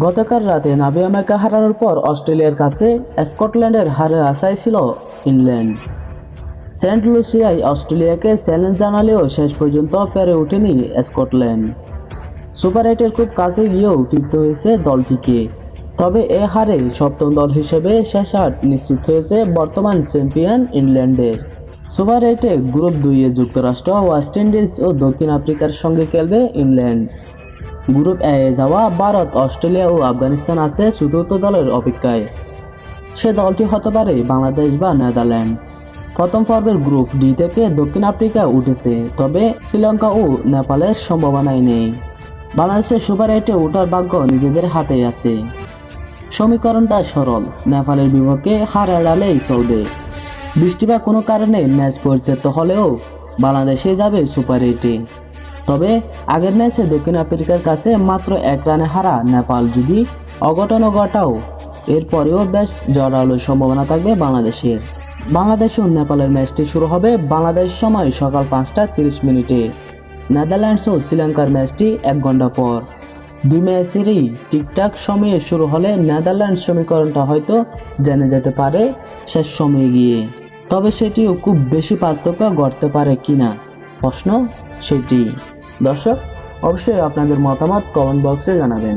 গতকাল রাতে নাভিয়া ম্যাককে হারানোর পর অস্ট্রেলিয়ার কাছে স্কটল্যান্ডের হারের আশায় ছিল ইংল্যান্ড। সেন্ট লুসিয়ায় অস্ট্রেলিয়াকে চ্যালেঞ্জ জানালেও শেষ পর্যন্ত পেরে ওঠেনি স্কটল্যান্ড। সুপার 8-এর খুব কাছে গিয়েও ফিরতে হয়েছে দলটিকে। তবে এ হারে সপ্তম দল হিসেবে শেষ হার নিশ্চিত হয়েছে বর্তমান চ্যাম্পিয়ন ইংল্যান্ডের। সুপার 8-এ গ্রুপ 2-এ যুক্তরাষ্ট্র, ওয়েস্ট ইন্ডিজ ও দক্ষিণ আফ্রিকার সঙ্গে খেলবে ইংল্যান্ড। গ্রুপ এ যাওয়া ভারত, অস্ট্রেলিয়া ও আফগানিস্তান আছে চতুর্থ দলের অপেক্ষায়। সে দলটি হতে পারে বাংলাদেশ বা নেদারল্যান্ড। প্রথম পর্বের গ্রুপ ডি থেকে দক্ষিণ আফ্রিকা উঠেছে, তবে শ্রীলঙ্কা ও নেপালের সম্ভাবনাই নেই। বাংলাদেশের সুপার 8-এ ওঠার ভাগ্য নিজেদের হাতেই আছে। সমীকরণটা সরল, নেপালের বিপক্ষে হার এড়ালেই চলবে। বৃষ্টি বা কোনো কারণে ম্যাচ পরিত্যক্ত হলেও বাংলাদেশে যাবে সুপার 8-এ। তবে আগের ম্যাচে দক্ষিণ আফ্রিকার কাছে মাত্র 1 রানে হারা নেপাল যদি অঘটনও ঘটাও, এরপরেও বেশ জোরালো সম্ভাবনা থাকবে বাংলাদেশের। বাংলাদেশ ও নেপালের ম্যাচটি শুরু হবে বাংলাদেশ সময় সকাল 5টা 30 মিনিটে। নেদারল্যান্ডস ও শ্রীলঙ্কার ম্যাচটি 1 ঘন্টা পর। দুই ম্যাচেরই ঠিকঠাক সময়ে শুরু হলে নেদারল্যান্ডস সমীকরণটা হয়তো জেনে যেতে পারে শেষ সময়ে গিয়ে। তবে সেটিও খুব বেশি পার্থক্য ঘটতে পারে কিনা প্রশ্ন সেটি। দর্শক, অবশ্যই আপনাদের মতামত কমেন্ট বক্সে জানাবেন।